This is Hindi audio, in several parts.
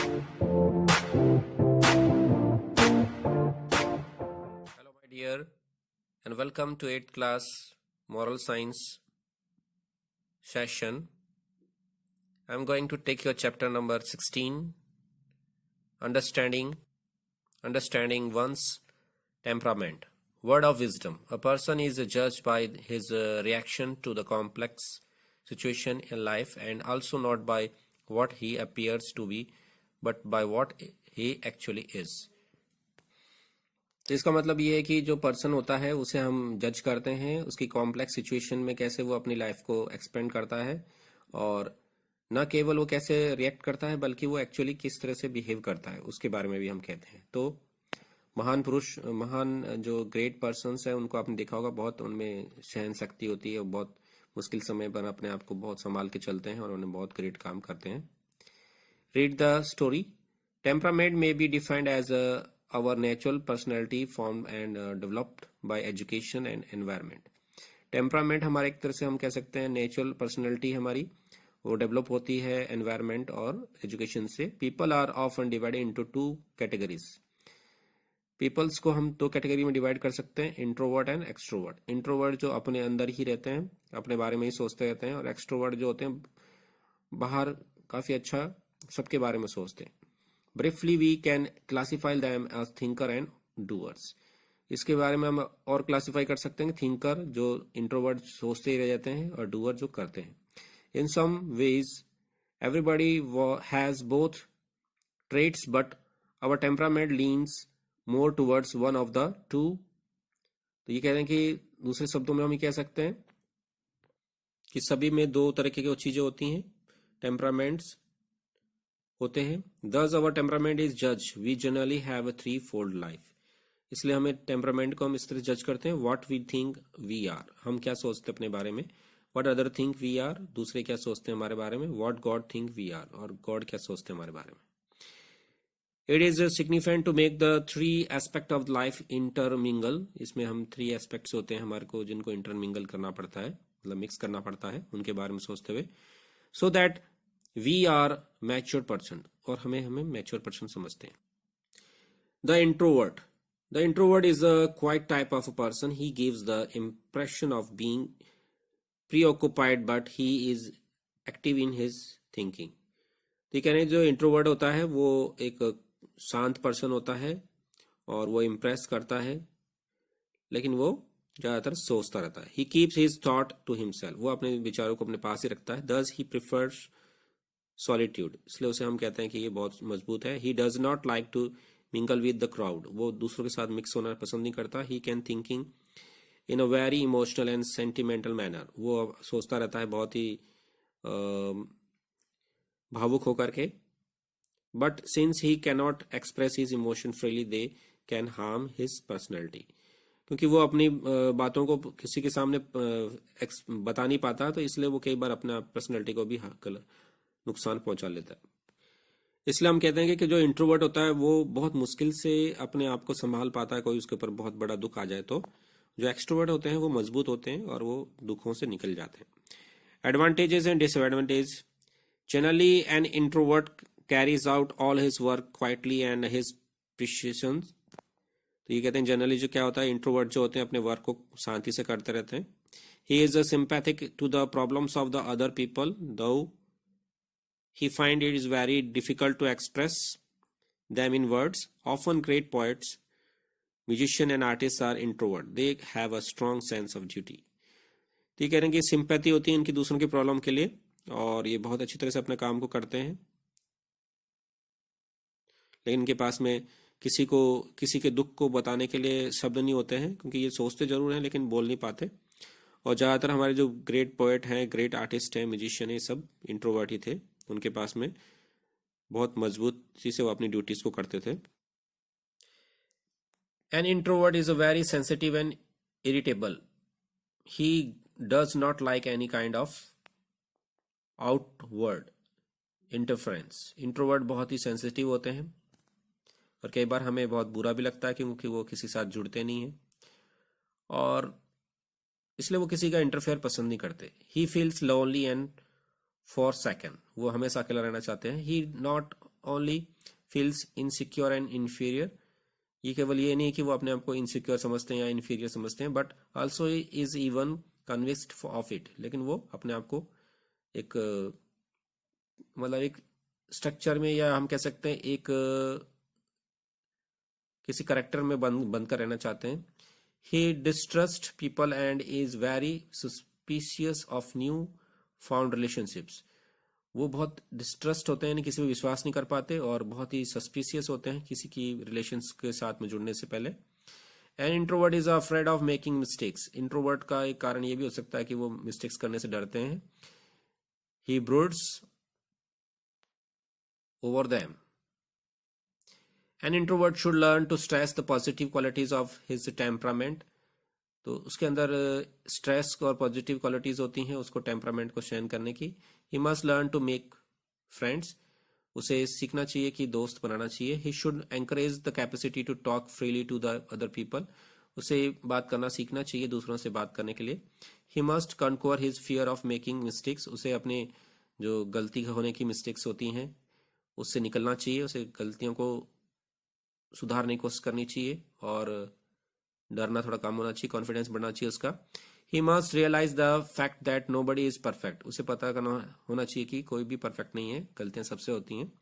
Hello, my dear, and welcome to 8th class Moral Science session. I'm going to take your chapter number 16, Understanding One's Temperament. Word of wisdom. A person is judged by his reaction to the complex situation in life and also not by what he appears to be, but by what he actually is. तो इसका मतलब ये है कि जो पर्सन होता है उसे हम जज करते हैं उसकी कॉम्प्लेक्स सिचुएशन में कैसे वो अपनी लाइफ को एक्सपेंड करता है, और न केवल वो कैसे रिएक्ट करता है बल्कि वो एक्चुअली किस तरह से बिहेव करता है उसके बारे में भी हम कहते हैं। तो महान पुरुष, महान जो ग्रेट पर्सन्स है उनको आपने देखा होगा, बहुत उनमें सहन शक्ति होती है और बहुत मुश्किल समय पर अपने आप को बहुत संभाल के चलते हैं और उन्हें बहुत ग्रेट काम करते हैं। Read the story. Temperament may be defined as our natural personality formed and developed by education and environment. Temperament हमारे एक तरह से हम कह सकते हैं नेचुरल पर्सनैलिटी हमारी वो डेवलप होती है एनवायरनमेंट और एजुकेशन से। People are often divided into two categories. Peoples को हम दो कैटेगरी में डिवाइड कर सकते हैं, इंट्रोवर्ट एंड एक्सट्रोवर्ट। इंट्रोवर्ट जो अपने अंदर ही रहते हैं, अपने बारे में ही सोचते रहते हैं, और एक्सट्रोवर्ट जो होते हैं बाहर काफी अच्छा सबके बारे में सोचते हैं। Briefly, we can classify them as thinker and doers. इसके बारे में हम और क्लासीफाई कर सकते हैं, थिंकर जो इंट्रोवर्ट सोचते ही रह जाते हैं और डूअर जो करते हैं। In some ways everybody has both traits but our temperament leans more towards one of the two. तो ये कह रहे हैं कि दूसरे शब्दों में हम ये कह सकते हैं कि सभी में दो तरह की चीजें होती हैं, टेम्परामेंट्स होते हैं। Thus our temperament is judged. We generally have a threefold life. इसलिए हमें टेम्परामेंट को हम इस तरह जज करते हैं, What we think we are, हम क्या सोचते हैं अपने बारे में, What other think we are, दूसरे क्या सोचते हैं हमारे बारे में, What God think we are, और गॉड क्या सोचते हैं हमारे बारे में। It is significant to make the three aspect of life intermingle. इसमें हम थ्री एस्पेक्ट्स होते हैं हमारे को जिनको इंटरमिंगल करना पड़ता है, मतलब मिक्स करना पड़ता है उनके बारे में सोचते हुए, so that we are mature person, और हमें mature person समझते हैं। The introvert is a quiet type of a person. He gives the impression of being preoccupied but he is active in his thinking. तो कहने जो इंट्रोवर्ट होता है वो एक शांत पर्सन होता है और वो इम्प्रेस करता है, लेकिन वो ज्यादातर सोचता रहता है। He keeps his thought to himself. वो अपने विचारों को अपने पास ही रखता है। Thus he prefers सॉलिट्यूड, इसलिए उसे हम कहते हैं कि ये बहुत मजबूत है। He does not like to mingle with the crowd, वो दूसरों के साथ मिक्स होना पसंद नहीं करता। He can thinking in a very emotional and sentimental manner, वो सोचता रहता है बहुत ही भावुक होकर के। But since he can not express his emotion freely they can harm his personality, क्योंकि वो अपनी बातों को किसी के सामने बता नहीं पाता, तो इसलिए वो कई बार अपना पर्सनैलिटी को भी नुकसान पहुंचा लेता है। इसलिए हम कहते हैं कि जो इंट्रोवर्ट होता है वो बहुत मुश्किल से अपने आप को संभाल पाता है, कोई उसके ऊपर बहुत बड़ा दुख आ जाए तो। जो एक्सट्रोवर्ट होते हैं वो मजबूत होते हैं और वो दुखों से निकल जाते हैं। Advantages and disadvantage. Generally an introvert carries out all his work quietly and his precision. तो ये कहते हैं जनरली जो क्या होता है, इंट्रोवर्ट जो होते हैं अपने वर्क को शांति से करते रहते हैं। He is sympathetic to the problems of the other people, though he find it is very difficult to express them in words. Often great poets, musicians and artists are introvert. They have a strong sense of duty. तो ये कह रहे हैं कि सिंपैथी होती है इनकी दूसरों की प्रॉब्लम के लिए और ये बहुत अच्छी तरह से अपने काम को करते हैं, लेकिन इनके पास में किसी के दुख को बताने के लिए शब्द नहीं होते हैं, क्योंकि ये सोचते जरूर हैं लेकिन बोल नहीं पाते। और ज़्यादातर हमारे जो ग्रेट पोएट हैं, ग्रेट आर्टिस्ट हैं, म्यूजिशियन हैं, सब इंट्रोवर्ट ही थे। उनके पास में बहुत मजबूती से वो अपनी ड्यूटीज को करते थे। An introvert is a very sensitive and irritable. He does not like any kind of outward interference. Introvert बहुत ही सेंसिटिव होते हैं और कई बार हमें बहुत बुरा भी लगता है क्योंकि वो किसी साथ जुड़ते नहीं हैं और इसलिए वो किसी का इंटरफेयर पसंद नहीं करते। He feels lonely and for second, वो हमेशा अकेला रहना चाहते हैं। ही not only feels insecure and inferior. ये केवल ये नहीं कि वो अपने आप को इनसिक्योर समझते हैं या इन्फीरियर समझते हैं, but also is even convinced of it. लेकिन वो अपने आप को एक मतलब एक स्ट्रक्चर में, या हम कह सकते हैं एक किसी करेक्टर में बंद कर रहना चाहते हैं. He distrust people and is very suspicious of new found relationships. वो बहुत डिस्ट्रस्ट होते हैं, किसी पे विश्वास नहीं कर पाते, और बहुत ही सस्पिशियस होते हैं किसी की रिलेशंस के साथ में जुड़ने से पहले. And introvert is afraid of making mistakes. Introvert का एक कारण ये भी हो सकता है कि वो मिस्टेक्स करने से डरते हैं. He broods over them. An introvert should learn to stress the positive qualities of his temperament. तो उसके अंदर स्ट्रेस और पॉजिटिव क्वालिटीज होती हैं उसको टेम्परामेंट को सहन करने की. He must learn to make friends. उसे सीखना चाहिए कि दोस्त बनाना चाहिए. He should encourage the capacity to talk freely to the other people. उसे बात करना सीखना चाहिए दूसरों से बात करने के लिए. He must conquer his fear of making mistakes. उसे अपने जो गलती होने की मिस्टेक्स होती हैं उससे निकलना चाहिए. उसे गलतियों को सुधारने की कोशिश करनी चाहिए और डरना थोड़ा कम होना चाहिए, कॉन्फिडेंस बढ़ना चाहिए उसका. He must realise the fact that nobody is perfect. उसे पता करना होना चाहिए कि कोई भी परफेक्ट नहीं है, गलतियां सबसे होती हैं.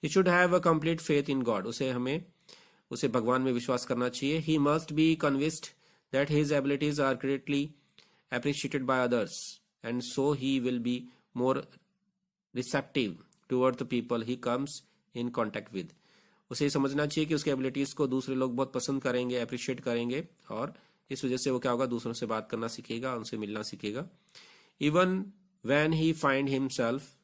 He should have a complete faith in God. उसे भगवान में विश्वास करना चाहिए. He must be convinced that his abilities are greatly appreciated by others, and so he will be more receptive toward the people he comes in contact with. उसे समझना चाहिए कि उसके एबिलिटीज को दूसरे लोग बहुत पसंद करेंगे, अप्रिशिएट करेंगे, और इस वजह से वो क्या होगा, दूसरों से बात करना सीखेगा, उनसे मिलना सीखेगा. Even when he find himself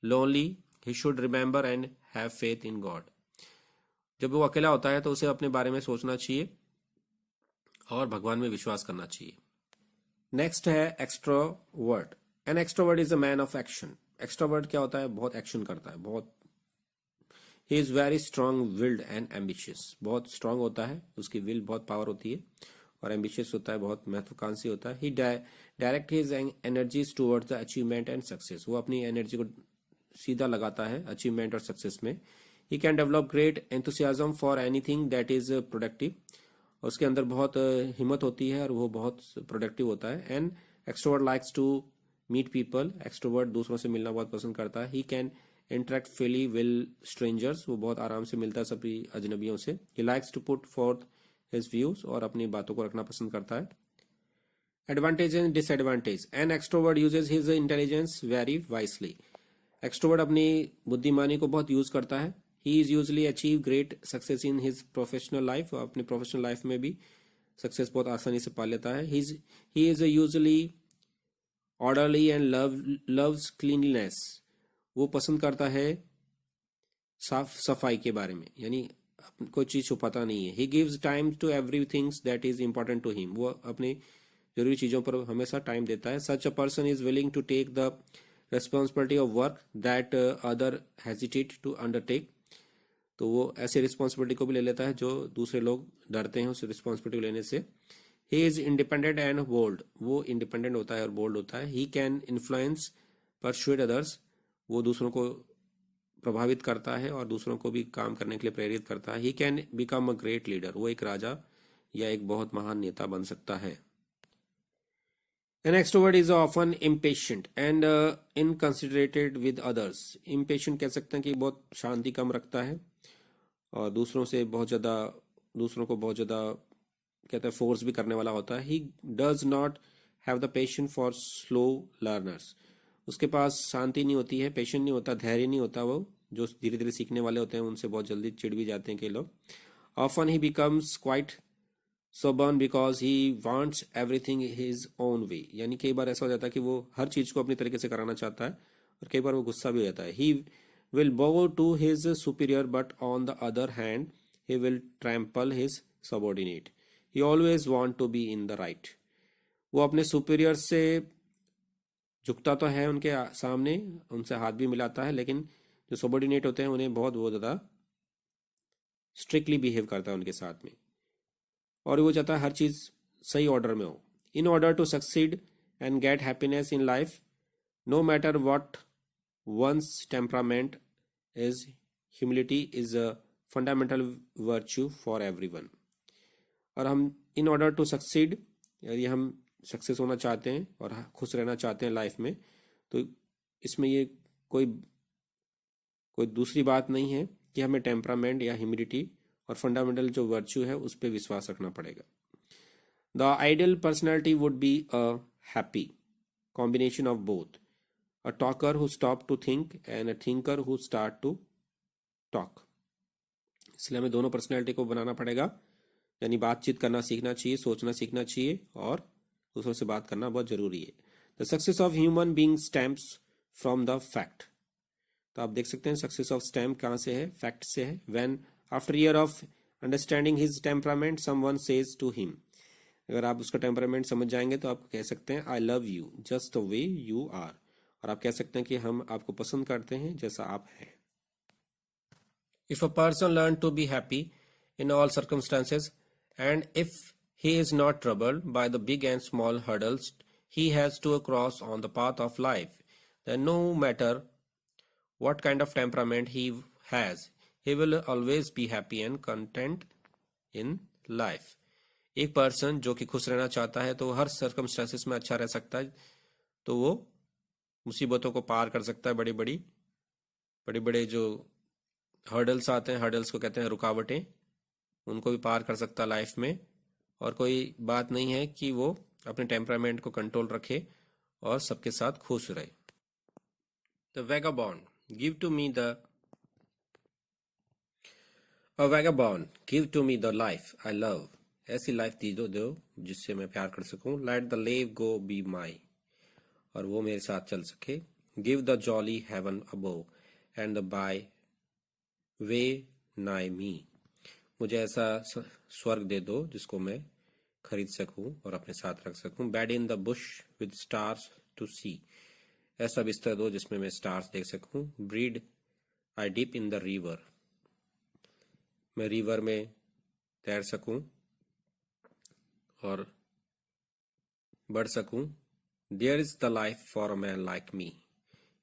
lonely he should remember and have faith in God. जब वो अकेला होता है तो उसे अपने बारे में सोचना चाहिए और भगवान में विश्वास करना चाहिए. नेक्स्ट है extrovert. An extrovert is a man of action. Extrovert क्या होता है, बहुत एक्शन करता है, बहुत. He is very strong wild and ambitious. बहुत स्ट्रांग होता है, उसकी विल बहुत पावर होती है, और एम्बिशियस होता है, बहुत महत्वाकांक्षी होता है. He direct his energies towards the achievement and success. वो अपनी एनर्जी को सीधा लगाता है अचीवमेंट और सक्सेस में. He can develop great enthusiasm for anything that is productive. उसके अंदर बहुत हिम्मत होती है और वो बहुत प्रोडक्टिव होता है. And extrovert likes to meet people. Extrovert दूसरों से मिलना बहुत पसंद करता है. He can interact freely will strangers. वो बहुत आराम से मिलता है सभी अजनबियों से. He likes to put forth his views. और अपनी बातों को रखना पसंद करता है. Advantage and disadvantage. An extrovert uses his intelligence very wisely. Extrovert अपनी बुद्धिमानी को बहुत यूज करता है. He is usually achieve great success in his professional life. अपने प्रोफेशनल लाइफ में भी सक्सेस बहुत आसानी से पा लेता है. He is usually orderly and loves cleanliness. वो पसंद करता है साफ सफाई के बारे में, यानी कोई चीज छुपाता नहीं है. He gives time to everything that is important to him. वो अपनी जरूरी चीजों पर हमेशा टाइम देता है. Such a person is willing to take the responsibility of work that other hesitate to undertake. तो वो ऐसे रिस्पॉन्सिबिलिटी को भी ले लेता है जो दूसरे लोग डरते हैं उस रिस्पॉन्सिबिलिटी लेने से. He is independent and bold. वो इंडिपेंडेंट होता है और बोल्ड होता है. He can influence persuade others. वो दूसरों को प्रभावित करता है और दूसरों को भी काम करने के लिए प्रेरित करता है. He can become a great leader. वो एक राजा या एक बहुत महान नेता बन सकता है. An extrovert is often impatient and inconsiderate with others. Impatient कह सकते हैं कि बहुत शांति कम रखता है और दूसरों को बहुत ज़्यादा कहते हैं फोर्स भी करने वाला होता है. He does not have the patience for slow learners. उसके पास शांति नहीं होती है, पेशेंट नहीं होता, धैर्य नहीं होता. वो जो धीरे धीरे सीखने वाले होते हैं उनसे बहुत जल्दी चिढ़ भी जाते हैं कई लोग. Often he becomes quite stubborn because he wants everything his own way. यानी कई बार ऐसा हो जाता है कि वो हर चीज को अपनी तरीके से कराना चाहता है और कई बार वो गुस्सा भी हो जाता है. He will bow to his superior but on the other hand he will trample his subordinate. He always want to be in the right. वो अपने सुपीरियर से झुकता तो है उनके सामने, उनसे हाथ भी मिलाता है, लेकिन जो सबॉर्डिनेट होते हैं उन्हें बहुत ज़्यादा स्ट्रिक्टली बिहेव करता है उनके साथ में, और वो चाहता है हर चीज़ सही ऑर्डर में हो. In order to succeed and get happiness in life no matter what one's temperament is humility is a fundamental virtue for everyone. और हम in order to succeed, यदि हम सक्सेस होना चाहते हैं और खुश रहना चाहते हैं लाइफ में, तो इसमें ये कोई दूसरी बात नहीं है कि हमें टेम्परामेंट या ह्यूमिलिटी और फंडामेंटल जो वर्च्यू है उस पर विश्वास रखना पड़ेगा. The ideal personality would be a happy combination of both, a talker who stop to think and a thinker who start to talk. इसलिए हमें दोनों पर्सनैलिटी को बनाना पड़ेगा, यानी बातचीत करना सीखना चाहिए, सोचना सीखना चाहिए और दूसरों से बात करना बहुत जरूरी है. The success of human being stems from the fact. तो आप देख सकते हैं सक्सेस ऑफ स्टेम कहाँ से है, फैक्ट से है. When after year of understanding his temperament someone says to him. अगर आप उसका टेम्परामेंट समझ जाएंगे तो आप कह सकते हैं I love you just the way you are. और आप कह सकते हैं कि हम आपको पसंद करते हैं जैसा आप हैं. If a person learn to be happy in all circumstances and if he is not troubled by the big and small hurdles he has to cross on the path of life, then no matter what kind of temperament he has, he will always be happy and content in life. एक पर्सन जो कि खुश रहना चाहता है तो हर सर्कमस्टांसेस में अच्छा रह सकता है, तो वो मुसीबतों को पार कर सकता है. बड़े बड़े जो हर्डल्स आते हैं, हर्डल्स को कहते हैं रुकावटें, उनको भी पार कर सकता है लाइफ में. और कोई बात नहीं है कि वो अपने टेम्परामेंट को कंट्रोल रखे और सबके साथ खुश रहे. The vagabond give to me the life I love. ऐसी लाइफ दो जिससे मैं प्यार कर सकूं. लेट द लेव गो बी माई, और वो मेरे साथ चल सके. Give the jolly heaven above and the byway nigh me. मुझे ऐसा स्वर्ग दे दो जिसको मैं खरीद सकूं और अपने साथ रख सकूं. Bed in the bush with stars to see. ऐसा बिस्तर दो जिसमें मैं स्टार्स देख सकूं. Bread I dip in the river. मैं रिवर में तैर सकूं और बढ़ सकूं. There is the life for a man like me.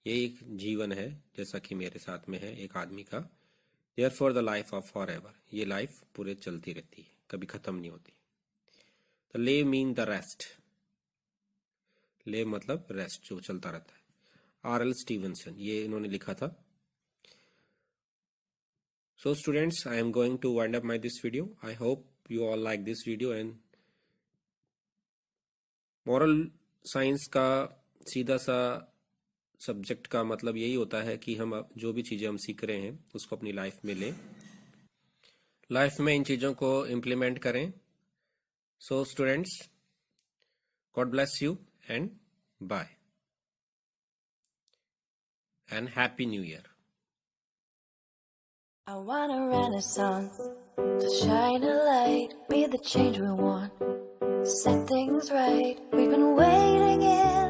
ये एक जीवन है जैसा कि मेरे साथ में है एक आदमी का. Therefore the life of forever. ये लाइफ पूरे चलती रहती है, कभी खत्म नहीं होती. The lay mean the rest. Lay मतलब रेस्ट, जो चलता रहता है. R.L. Stevenson, ये इन्होंने लिखा था. So students, I am going to wind up this video. I hope you all like this video. And moral science का सीधा सा सब्जेक्ट का मतलब यही होता है कि हम जो भी चीज़ें हम सीख रहे हैं उसको अपनी लाइफ में लें, लाइफ में इन चीज़ों को इम्प्लीमेंट करें. So students, God bless you and bye and happy new year. I want a renaissance to shine a light, be the change we want, set things right. We've been waiting in